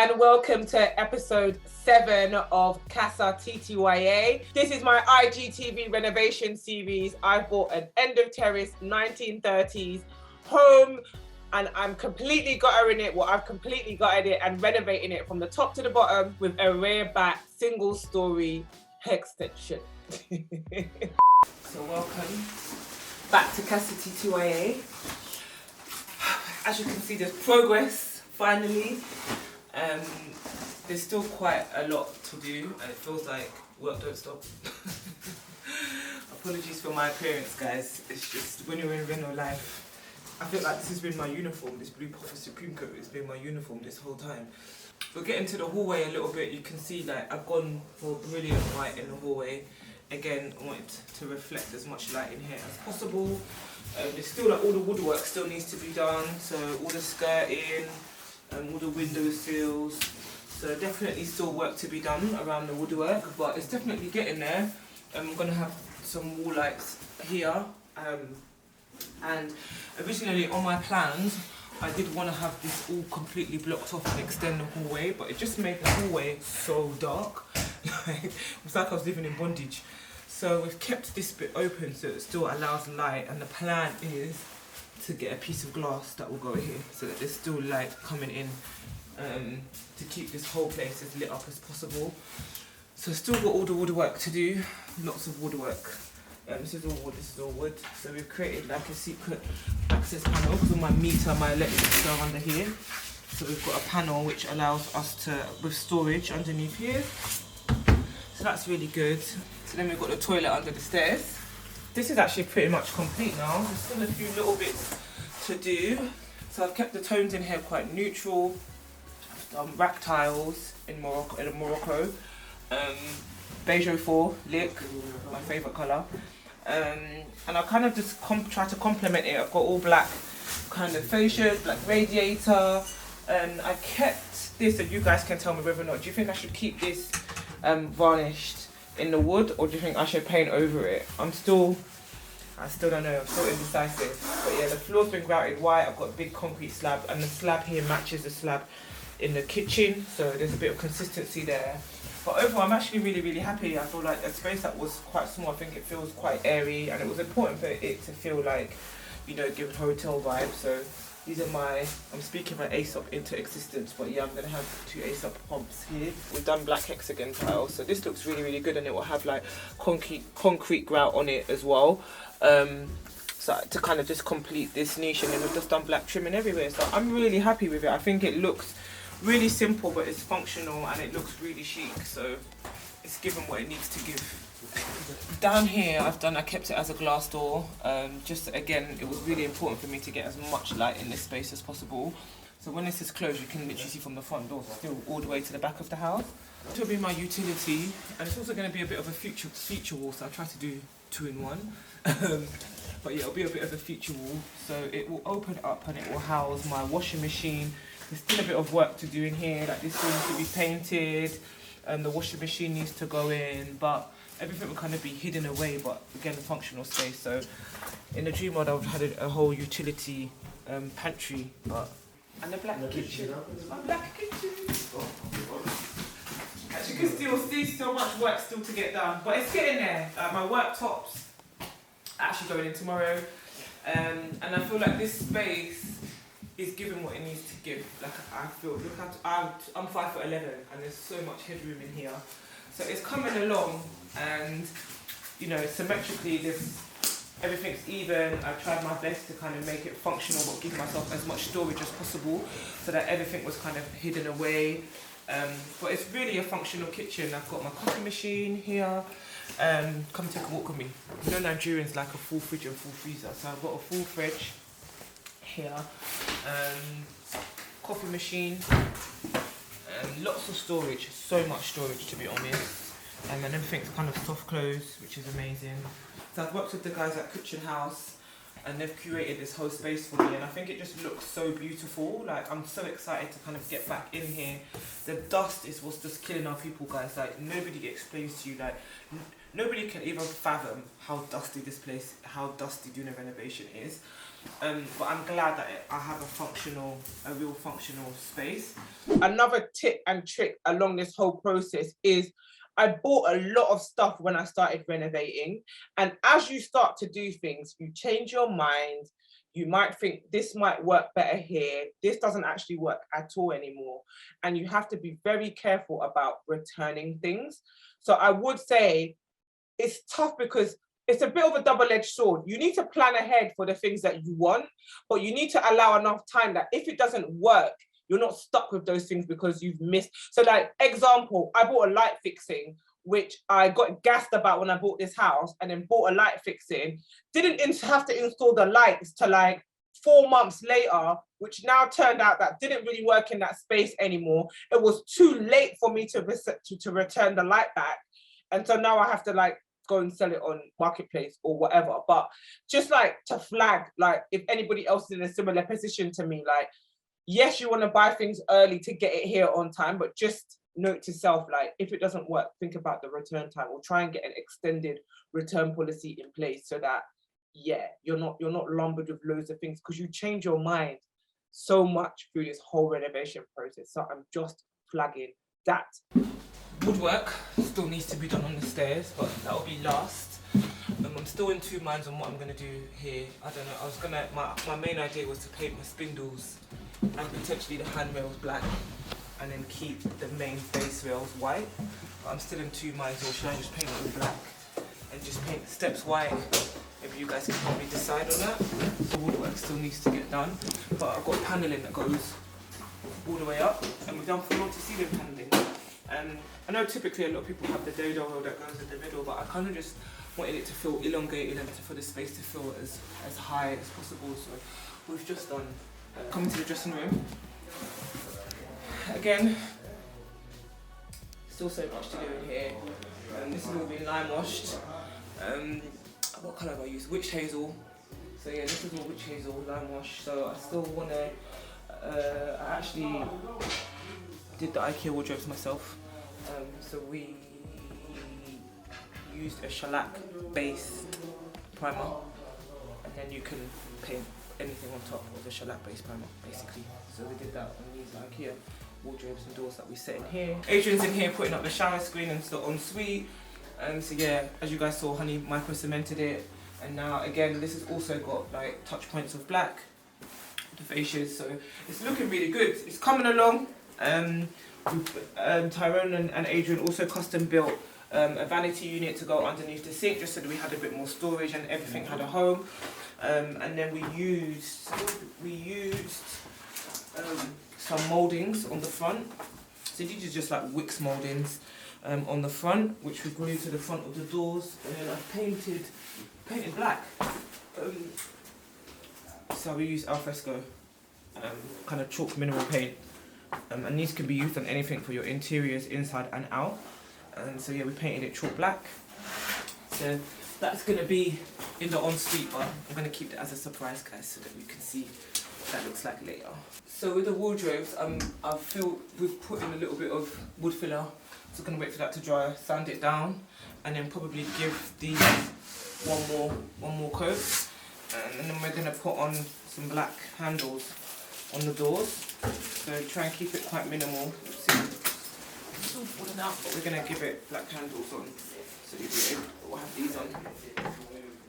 and welcome to episode 7 of Casattya. This is my IGTV renovation series. I bought an end of terrace 1930s home and I'm completely guttering it. Well, I've completely gutted it and renovating it from the top to the bottom with a rear back single story extension. So welcome back to Casattya. As you can see, there's progress finally. There's still quite a lot to do and it feels like work don't stop. Apologies for my appearance, guys. It's just when you're in Reno life, I feel like this has been my uniform. This blue puffer supreme coat has been my uniform this whole time. We're getting to the hallway a little bit. You can see like I've gone for brilliant light in the hallway. Again, I want to reflect as much light in here as possible. There's still like all the woodwork still needs to be done. So all the skirting, all the window sills. So definitely still work to be done around the woodwork, but it's definitely getting there. I'm going to have some wall lights here. And originally on my plans, I did want to have this all completely blocked off and extend the hallway, but it just made the hallway so dark. It's like I was living in bondage. So we've kept this bit open so it still allows light, and the plan is to get a piece of glass that will go here so that there's still light coming in to keep this whole place as lit up as possible. So still got all the woodwork to do, lots of woodwork. This is all wood, this is all wood. So we've created like a secret access panel because all my meter, my electrics are under here. So we've got a panel which allows us to, with storage underneath here. So that's really good. So then we've got the toilet under the stairs. This is actually pretty much complete now. There's still a few little bits to do. So I've kept the tones in here quite neutral. I've done rack tiles in Morocco. Beige 04, lick, my favourite colour. And I kind of just try to complement it. I've got all black kind of fascias, black radiator. I kept this, and you guys can tell me whether or not, do you think I should keep this varnished in the wood, or do you think I should paint over it? I still don't know, I'm still indecisive. But yeah, the floor's been grouted white. I've got a big concrete slab, and the slab here matches the slab in the kitchen, so there's a bit of consistency there. But overall, I'm actually really happy. I feel like a space that was quite small, I think it feels quite airy, and it was important for it to feel like, you know, give hotel vibes. So these are I'm speaking my ASOP into existence, but yeah, I'm going to have 2 ASOP pumps here. We've done black hexagon tile, so this looks really good, and it will have like concrete grout on it as well. So to kind of just complete this niche, and then we've just done black trimming everywhere. So I'm really happy with it. I think it looks really simple, but it's functional and it looks really chic, so it's given what it needs to give. Down here I kept it as a glass door. Just again, it was really important for me to get as much light in this space as possible. So when this is closed, you can literally see from the front door still all the way to the back of the house. This will be my utility, and it's also going to be a bit of a feature wall, so I try to do 2 in 1. But yeah, it'll be a bit of a feature wall, so it will open up and it will house my washing machine. There's still a bit of work to do in here, like this needs to be painted, and the washing machine needs to go in, but everything will kind of be hidden away, but again, a functional space. So in the dream world, I've had a whole utility pantry, and a black kitchen. My black kitchen. As you can still see, so much work still to get done, but it's getting there. My worktops are actually going in tomorrow, and I feel like this space is giving what it needs to give. Like I feel, I'm 5'11", and there's so much headroom in here, so it's coming along, and you know, symmetrically, everything's even. I tried my best to kind of make it functional, but give myself as much storage as possible, so that everything was kind of hidden away. But it's really a functional kitchen. I've got my coffee machine here. Come take a walk with me. You know, Nigerians like a full fridge and full freezer, so I've got a full fridge here, coffee machine, lots of storage, so much storage to be honest, and everything's kind of soft closed, which is amazing. So I've worked with the guys at Kitchen House, and they've curated this whole space for me, and I think it just looks so beautiful. Like, I'm so excited to kind of get back in here. The dust is what's just killing our people, guys. Like, nobody explains to you, like, nobody can even fathom how dusty this place, how dusty doing a renovation is. But I'm glad that I have a real functional space. Another tip and trick along this whole process is I bought a lot of stuff when I started renovating. And as you start to do things, you change your mind. You might think this might work better here. This doesn't actually work at all anymore. And you have to be very careful about returning things. So I would say it's tough because it's a bit of a double-edged sword. You need to plan ahead for the things that you want, but you need to allow enough time that if it doesn't work, you're not stuck with those things because you've missed. So like example, I bought a light fixing, which I got gassed about when I bought this house, and then bought a light fixing, didn't have to install the lights to like 4 months later, which now turned out that didn't really work in that space anymore. It was too late for me to return the light back. And so now I have to like go and sell it on Marketplace or whatever. But just like to flag, like if anybody else is in a similar position to me, like, yes, you want to buy things early to get it here on time, but just note to self, like, if it doesn't work, think about the return time, or try and get an extended return policy in place so that, yeah, you're not lumbered with loads of things, because you change your mind so much through this whole renovation process. So I'm just flagging that. Woodwork still needs to be done on the stairs, but that will be last. I'm still in two minds on what I'm gonna do here. I don't know. My main idea was to paint my spindles and potentially the handrails black, and then keep the main base rails white. But I'm still in two minds, or should I just paint it all black and just paint the steps white? Maybe you guys can help me decide on that. The woodwork still needs to get done, but I've got paneling that goes all the way up, and we've done floor to ceiling paneling. I know typically a lot of people have the dado roll that goes in the middle, but I kind of just wanted it to feel elongated and for the space to feel as high as possible. So we've just done coming to the dressing room. Again, still so much to do in here. This has all been lime washed. What colour have I used? Witch hazel. So yeah, this is all witch hazel, lime wash. So I still want to. I actually did the IKEA wardrobes myself. So we used a shellac based primer, and then you can paint anything on top of the shellac based primer basically. So we did that on these IKEA wardrobes and doors that we set in here. Adrian's in here putting up the shower screen and the ensuite. So yeah, as you guys saw, Honey micro cemented it, and now again this has also got like touch points of black, the fascias, so it's looking really good. It's coming along. Tyrone and Adrian also custom built a vanity unit to go underneath the sink, just so that we had a bit more storage and everything had a home. And then we used some mouldings on the front. So these are just like Wix mouldings on the front, which we glued to the front of the doors, and then I painted black. So we used alfresco, kind of chalk mineral paint. And these can be used on anything for your interiors, inside and out. So yeah, we painted it chalk black. So that's going to be in the ensuite, but I'm going to keep it as a surprise, guys, so that we can see what that looks like later. So with the wardrobes, I feel we've put in a little bit of wood filler. So I'm going to wait for that to dry, sand it down, and then probably give these one more coat. And then we're going to put on some black handles on the doors. So try and keep it quite minimal. It's all falling out, but we're going to give it black handles on. So we'll have these on.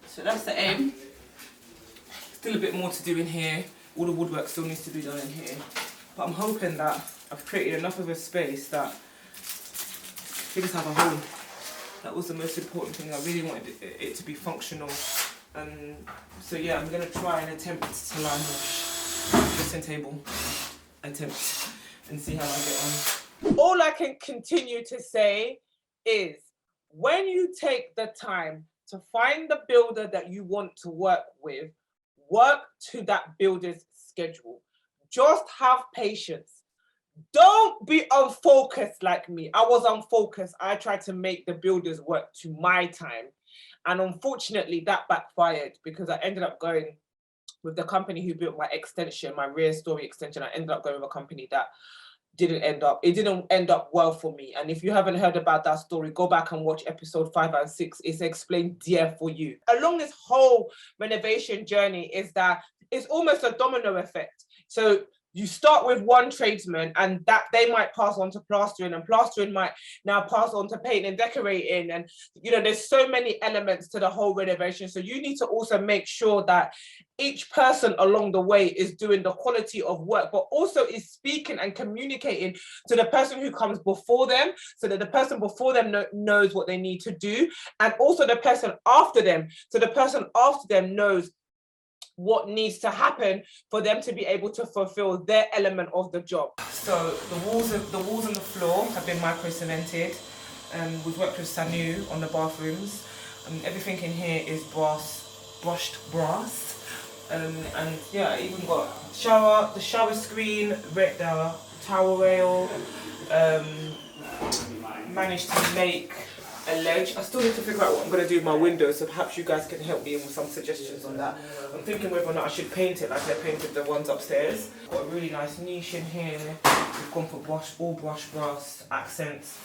So that's the aim. Still a bit more to do in here. All the woodwork still needs to be done in here. But I'm hoping that I've created enough of a space that things have a home. That was the most important thing. I really wanted it to be functional. So yeah, I'm going to try and attempt to lime wash the dressing table. And see how I get on. All I can continue to say is, when you take the time to find the builder that you want to work with, work to that builder's schedule. Just have patience. Don't be unfocused like me. I was unfocused. I tried to make the builders work to my time. And unfortunately, that backfired, because I ended up going with the company who built my extension, my rear story extension. I ended up going with a company that didn't end up well for me. And if you haven't heard about that story, go back and watch episode 5 and 6. It's explained there for you. Along this whole renovation journey is that it's almost a domino effect. So you start with one tradesman and that they might pass on to plastering, and plastering might now pass on to painting and decorating. And, you know, there's so many elements to the whole renovation. So you need to also make sure that each person along the way is doing the quality of work, but also is speaking and communicating to the person who comes before them, so that the person before them knows what they need to do. And also the person after them, so the person after them knows what needs to happen for them to be able to fulfill their element of the job. So the walls and the floor have been micro-cemented. We've worked with Sanu on the bathrooms. Everything in here is brushed brass. And yeah, I even got the shower screen, the towel rail. Managed to make a ledge. I still need to figure out what I'm going to do with my windows, so perhaps you guys can help me with some suggestions on that. I'm thinking whether or not I should paint it like I painted the ones upstairs. Got a really nice niche in here. We've gone for all brush brass accents,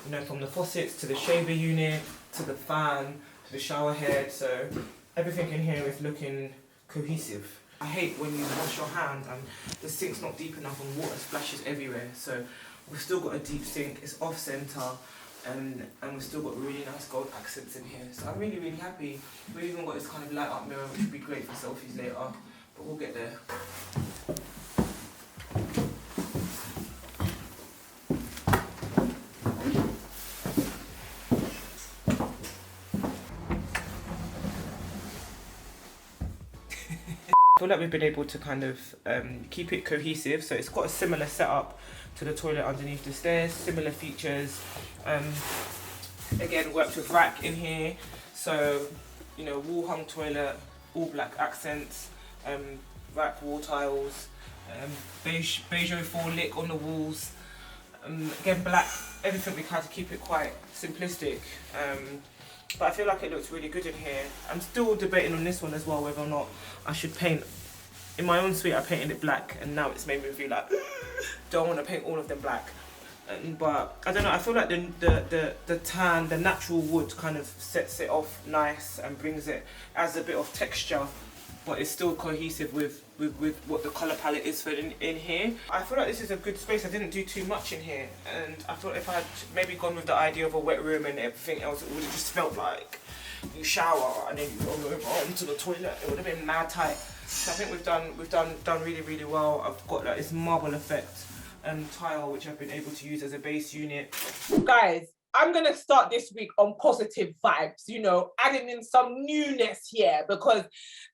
you know, from the faucets to the shaver unit to the fan to the shower head. So everything in here is looking cohesive. I hate when you wash your hand and the sink's not deep enough and water splashes everywhere. So we've still got a deep sink, it's off centre. And we've still got really nice gold accents in here. So I'm really, really happy. We've even got this kind of light up mirror, which would be great for selfies later, but we'll get there. I feel like we've been able to kind of keep it cohesive. So it's got a similar setup to the toilet underneath the stairs, similar features. Again, worked with rack in here. So, you know, wall hung toilet, all black accents, rack wall tiles, beige 04 lick on the walls. Again, black, everything we tried to keep it quite simplistic. But I feel like it looks really good in here. I'm still debating on this one as well, whether or not I should paint. In my own suite, I painted it black, and now it's made me feel like, don't want to paint all of them black. But I don't know, I feel like the tan, the natural wood kind of sets it off nice and brings it, adds a bit of texture, but it's still cohesive with what the colour palette is for in here. I feel like this is a good space. I didn't do too much in here, and I thought if I had maybe gone with the idea of a wet room and everything else, it would have just felt like you shower and then you go over onto the toilet. It would have been mad tight. So I think we've done really, really well. I've got like this marble effect tile which I've been able to use as a base unit. Guys, I'm gonna start this week on positive vibes, you know, adding in some newness here, because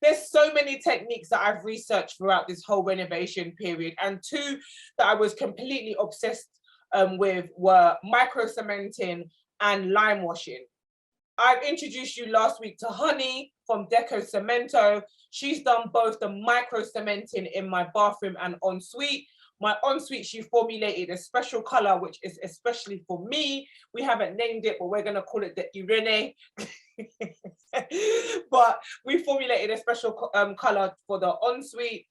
there's so many techniques that I've researched throughout this whole renovation period, and two that I was completely obsessed with were micro-cementing and lime washing. I've introduced you last week to Honey from Deco Cemento. She's done both the micro-cementing in my bathroom and ensuite. My ensuite, she formulated a special color, which is especially for me. We haven't named it, but we're going to call it the Irene. But we formulated a special color for the ensuite.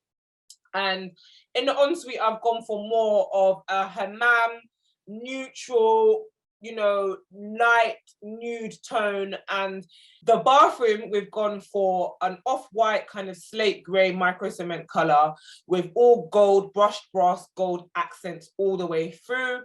And in the ensuite, I've gone for more of a hammam, neutral, you know, light nude tone. And the bathroom, we've gone for an off-white kind of slate grey micro cement color with all gold, brushed brass gold accents all the way through.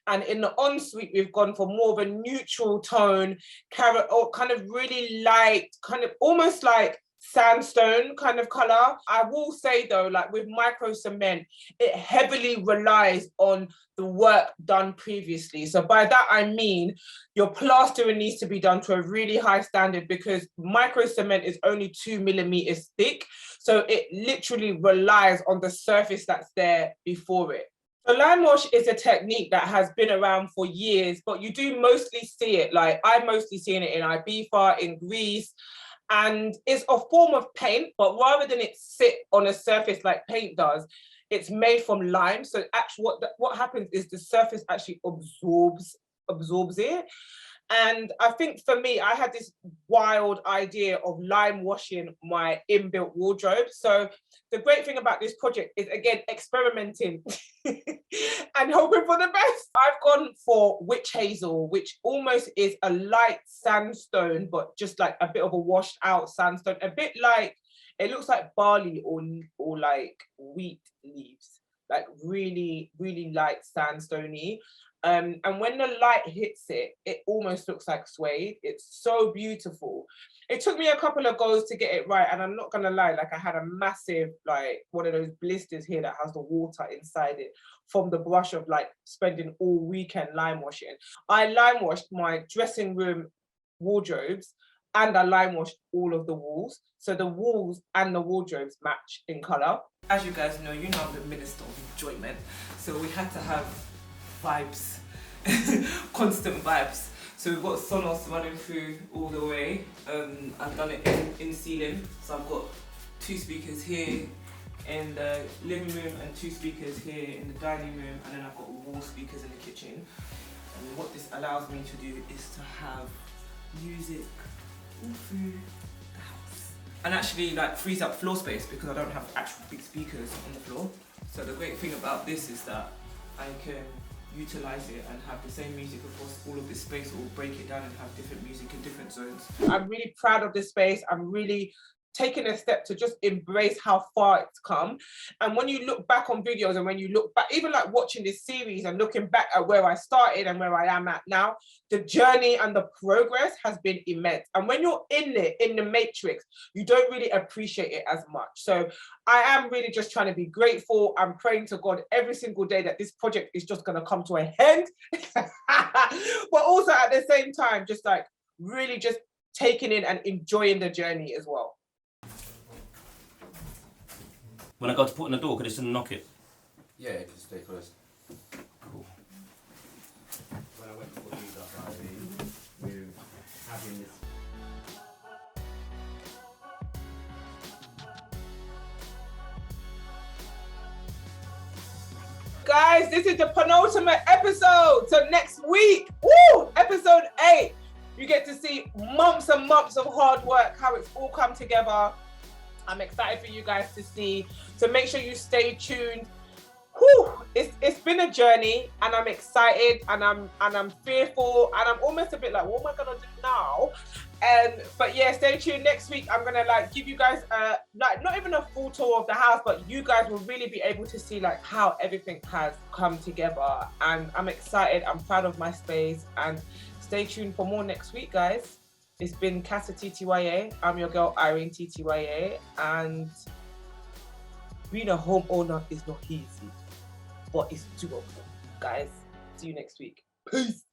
And in the ensuite, we've gone for more of a neutral tone, carrot, or kind of really light, kind of almost like sandstone kind of color. I will say though, like with micro cement, it heavily relies on the work done previously. So by that I mean your plastering needs to be done to a really high standard, because micro cement is only 2 millimeters thick, so it literally relies on the surface that's there before it. So Limewash is a technique that has been around for years, but you do mostly see it, like I'm mostly seeing it in Ibiza, in Greece. And it's a form of paint, but rather than it sit on a surface like paint does, it's made from lime. So actually what happens is the surface actually absorbs it. And I think for me, I had this wild idea of lime washing my inbuilt wardrobe. So the great thing about this project is, again, experimenting and hoping for the best. I've gone for witch hazel, which almost is a light sandstone, but just like a bit of a washed out sandstone, a bit like It looks like barley or like wheat leaves, like really, really light sandstony. And when the light hits it, it almost looks like suede. It's so beautiful. It took me a couple of goes to get it right, and I'm not gonna lie, like I had a massive, like one of those blisters here that has the water inside it from the brush of like spending all weekend lime washing. I lime washed my dressing room wardrobes and I lime washed all of the walls. So the walls and the wardrobes match in colour. As you guys know, you know I'm the minister of enjoyment. So we had to have vibes, constant vibes. So we've got Sonos running through all the way. I've done it in ceiling. So I've got 2 speakers here in the living room and 2 speakers here in the dining room, and then I've got wall speakers in the kitchen. And what this allows me to do is to have music all through the house. And actually like frees up floor space because I don't have actual big speakers on the floor. So the great thing about this is that I can utilize it and have the same music across all of this space, or break it down and have different music in different zones. I'm really proud of this space. I'm really taking a step to just embrace how far it's come. And when you look back on videos, and when you look back, even like watching this series and looking back at where I started and where I am at now, the journey and the progress has been immense. And when you're in it, in the matrix, you don't really appreciate it as much. So I am really just trying to be grateful. I'm praying to God every single day that this project is just going to come to a end. But also at the same time, just like really just taking in and enjoying the journey as well. When I go to put in the door, could I just knock it? Yeah, just stay close. Cool. When I went to put these up, we're having this. Guys, this is the penultimate episode. So next week, woo, episode 8, you get to see months and months of hard work, how it's all come together. I'm excited for you guys to see. So make sure you stay tuned. Whew, it's been a journey, and I'm excited, and I'm fearful, and I'm almost a bit like, what am I gonna do now? But yeah, stay tuned. Next week I'm gonna like give you guys like not even a full tour of the house, but you guys will really be able to see like how everything has come together. And I'm excited. I'm proud of my space, and stay tuned for more next week, guys. It's been Casattya TTYA. I'm your girl Irene TTYA, and being a homeowner is not easy, but it's doable. Guys, see you next week. Peace.